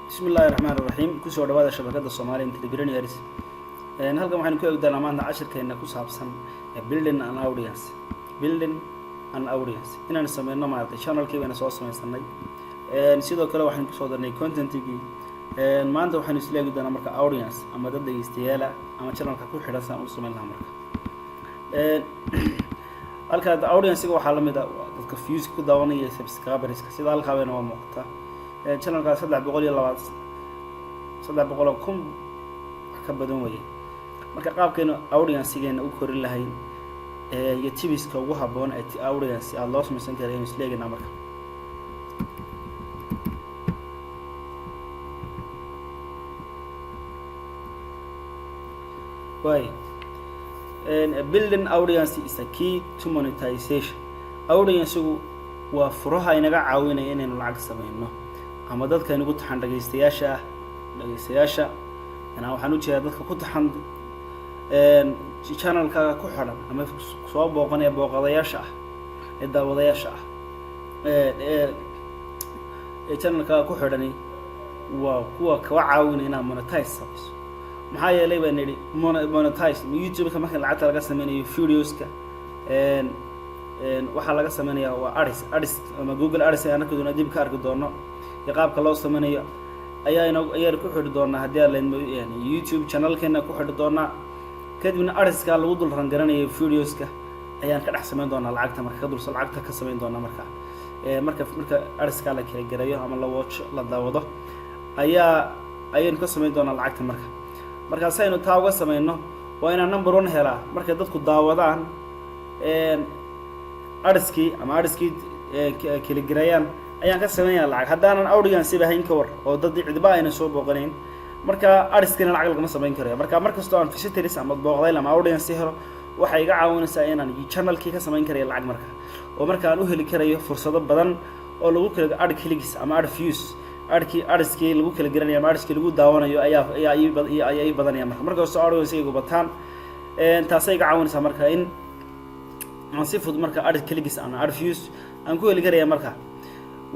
بسم الله الرحمن الرحيم كسو dhawaada shabakada Soomaaliya Entrepreneurs halkan waxaan ku eegdaynaa maanta casharkeena ku saabsan building an audience inaan sameeyno maartay channelkeena soo sameeysanay sidoo kale waxaan ku soo darnay content-igi maanta waxaan isla eegi doonaa marka audience ama dad dhageystayaal ama channelka ku xidhan saan u sameeyna marka halka audience-ga waxa la mid ah dadka views ku daawanaya subscribers sida halka weyn oo muuqata channelka 300,000 ka badan weeye marka qaabkeena audience-geena u korin lahayn iyo tibiska ugu haboon ee audience aad loo sameeysan karay in isleegna marka why building audience is a key to monetization audience-gu waa furaha inaga caawinaya inaynu lacag sameeyno ama dadka inagu taxan dhageystayaasha ana waxaan u jeedaa dadka ku taxan channelka ku xiran ama soo booqanaya booqadayaasha ee daawadayaasha channelka ku xirani waa kuwa ka caawinaya inaan monetize sameeyo maxaa yeelay baan nidhi monetize YouTube-ka marka lacag laga sameeyo videos-ka waxa laga sameeyaa waa ads ama Google Ads aan arkaduna dib ka arki doono qaabka loo sameeyo ayaa ku xidhi doonaa hadii aan leeyahay YouTube channel-keena ku xidhi doonaa kadibna ads-ka lagu dul rangaranayo videos-ka ayaan ka dhex sameyn doonaa lacagta marka dul lacagta ka sameyn doonaa marka ads-ka la kala garayo ama la watch la daawado ayaan ka sameyn doonaa lacagta marka saynu taa uga sameeyno waa inaan number 1 helaa marka dadku daawadaan ads-ki kala garayaan ayaan ka sameeyaa lacag haddaan audience bahayn ka war oo dad cidba ayna soo booqanayn marka ads-kana lacag laga sameyn karo marka markasto aan visitors ama booqday ama audience helo waxay iga caawinaysaa inaan channel-kii ka sameyn karo lacag marka oo marka aan u heli karayo fursado badan oo lagu kala ad clicks ama ad views ads-kii lagu kala garanayo ama ads-kii lagu daawanayo ayaa badanaya marka soo audience-igu bataan taasay iga caawinaysaa marka in aan si fudud marka ad clicks ama ad views aan ku heli karayo marka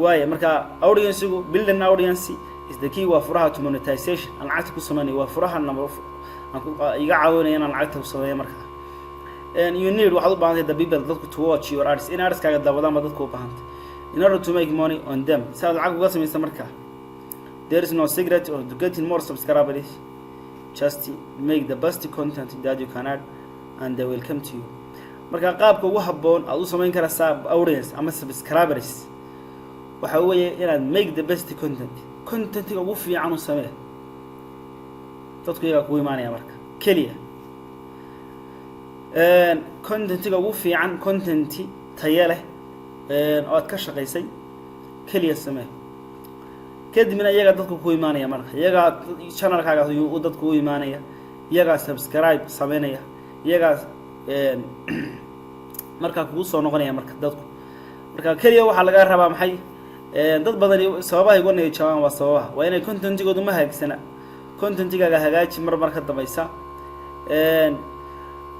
waaye marka audience-gu building audience is the key waa furaha to monetization aan lacagta ku sameeyo waa furaha number iga caawinaya inaan lacagta ku sameeyo marka you need waxaad u baahantahay the people dadku to watch your ads in ads-kaaga daawadaan dadku u baahantay in order to make money on them saad lacag uga sameeysan marka there is no secret or to getting more subscribers just make the best content that you can add and they will come to you marka qaabka ugu haboon aad u sameyn karaysaa audience ama subscribers waxa weeye inaad make the best content ugu fiican u samee dadku iyaga ku iimaanaya marka kaliya content ugu fiican content tayo leh oo aad ka shaqeysay kaliya samee kadibna iyaga dadku ku iimaanaya marka iyaga channel-kaaga uu dadku u iimaanaya iyaga subscribe sameynaya iyaga marka kugu soo noqonaya marka dadku marka kaliya waxa laga rabaa maxay dad badan sababaha igu neey jawaan waa sababaha waa inay content-goodu ma hagaagsana content-gaaga hagaaji mar ka dambaysa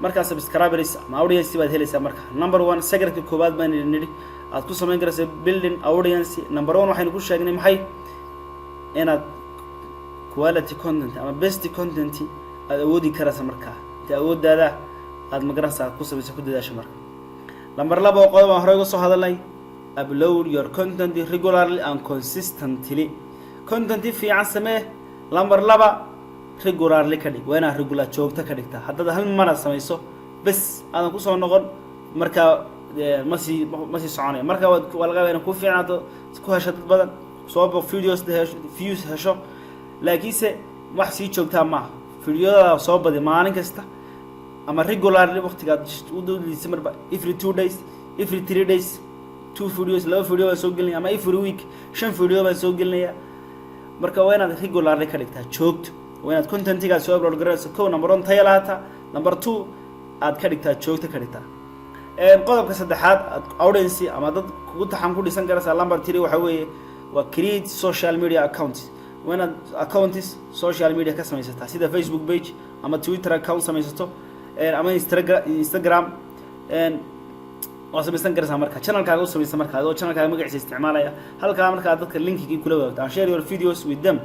marka subscribers ama audience baad helaysaa marka number 1 secret koobaad baan nidhi aad ku sameyn karaysaa building audience number 1 waxaynu ku sheegnay maxay inaad quality content ama best content aad awoodi karaysaa marka inta awoodaada aad magarasa ku samayso ku dadaasho marka number 2 qodob aan hore uga soo hadalnay upload your content regularly and consistently content fiican samee number 2 regularly ka dhig waana regular joogta ka dhigta haddii hal mar samayso bas aan ku soo noqon marka ma si soconay marka waa laga weyn ku fiicnaato ku hesho dad badan soo booq views hesho laakiinse wax si joogta ma videoda soo badi maalin kasta ama regularly waqtiga u doodiisa marba every 2 days every 3 days 2 videos laba video baan soo gelinaya ama every week 5 video baan soo gelinaya marka waa inaad regularly ka dhigtaa joogto waa inaad content-iga soo upload garayso number 1 tayo lahaata number 2 aad ka dhigtaa joogto ka dhigtaa qodobka saddexaad audience ama dad kugu taxan ku dhisan karaysaa number 3 waxa weeye waa create social media accounts waa inaad accounts social media ka samaysataa sida Facebook page ama Twitter account samaysato ama Instagram وسميستان كرسا مركا channel كاغو سميستان مركا adoo channel kaaga magaciisa isticmaalaya halka marka dadka linkiga kula wadaagto share your videos with them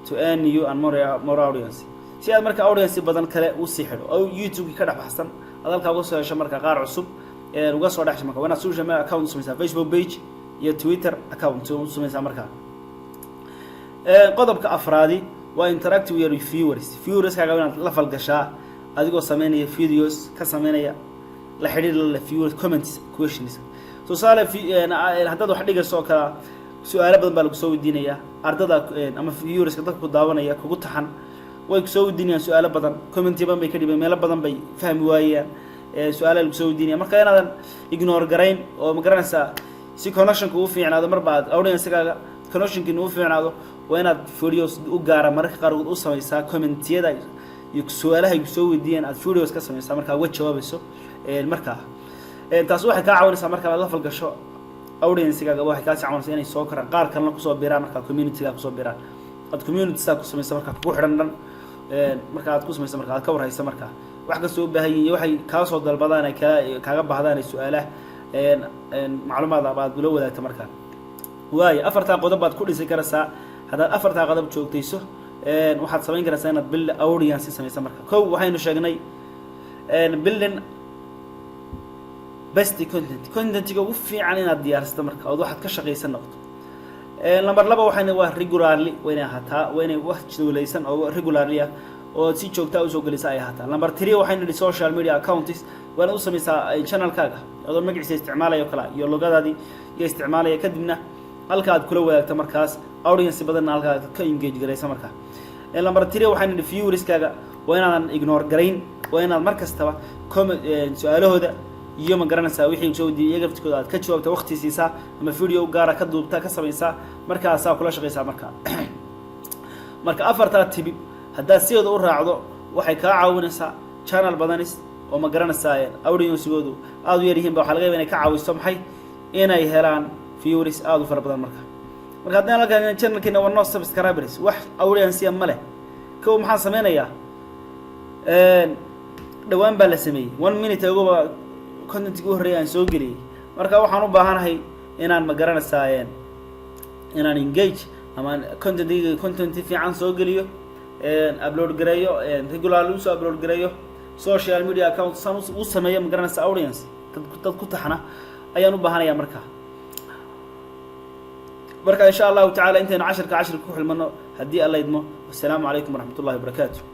to earn new and more audience si aad marka audience badan kale u sii xidho oo YouTube ka dhex baxsan adalka uga soo hesho marka qaar cusub uga soo dhex marka wana social media account samaysaa Facebook page iyo Twitter account samaysaa marka qodobka afraadi waa interact with your viewers kaaga inaad la falgashaa adigoo sameynaya videos ka sameynaya la xiriir la viewers comments questions so sala hadda wax dhigayso kala su'aalo badan baa lagu soo weydiinaya ardada ama viewers dadka ku daawanaya kugu taxan way ku soo weydiinayaan su'aalo badan comment bay ka dhibeen meel badan bay fahmi waayeen su'aalo lagu soo weydiinaya marka inaadan ignore garayn oo ma garanaysaa si connection-ku u fiicnaado mar baad audience-kaaga connection-kiina u fiicnaado waa inaad videos u gaara marka qaar u samaysaa comment-yada iyo su'aalaha ay soo weydiiyeen aad videos ka samaysaa marka uga jawaabayso marka taas waxay ka caawinaysaa marka aad la falgasho audience-kaaga waxay ka caawinaysaa inay soo karaan qaar kalena ku soo biiraan marka community-ga ku soo biiraan ad community-sa ku samaysaa marka ku xidhan dhan marka aad ku samaysaa marka aad ka warhaysa marka wax ka soo baahan yihiin waxay ka soo dalbadaan ay kaaga baahdaan ay su'aalaha macluumaad aad la wadaagto marka waay afarta qodob baad ku dhisay karaysaa hadaad afarta qodob joogtayso waxaad samayn karaysaa inaad build audience samayso marka kow waxaynu sheegnay building best content ugu fiican inaad diyaarsato marka oo waxaad ka shaqeysan noqdo number 2 waxayna waa regularly wayna hataa wayna wax jadwalaysan oo regularly oo si joogto ah u soo galisa ay hataa number 3 waxayna social media accounts waana u samaysaa channel-kaaga adoo magaciisa isticmaalayo kala iyo logadaadii iyo isticmaalaya kadibna halka aad kula wadaagto markaas audience badan halka aad ka engage gareysa marka number 3 waxayna viewers-kaaga waa inaadan ignore garayn waa inaad mar kastaba su'aalahooda iyo ma garanaysaa wixii soo diiyay garabtooda aad ka jawaabto waqti siisaa ama video gaara ka duubta ka samaysaa markaas aad kula shaqeysaa marka afarta tib hadda sidoo u raacdo waxay ka caawinaysaa channel badanis oo ma garanaysaa audience-goodu aad u yaryihiin waxa laga yaabaa inay ka caawiso maxay inay helaan viewers aad u fara badan marka haddana halkan channel-keena waa no subscribers wax audience ma leh koo maxaan sameynayaa dhawaan baa la sameeyay 1 minute ago content-ku horeeyay aan soo galiyay marka waxaan u baahanahay inaan ma garanaysaa inaan engage ama content fiican soo galiyo upload gareeyo regularly soo upload gareeyo social media account u sameeyo ma garanaysaa audience dad ku taxana ayaan u baahanayaa marka insha Allah ta'ala intayna 10 ku xilmano hadii Allah idmo. Assalamu alaykum wa rahmatullahi wa barakatuh.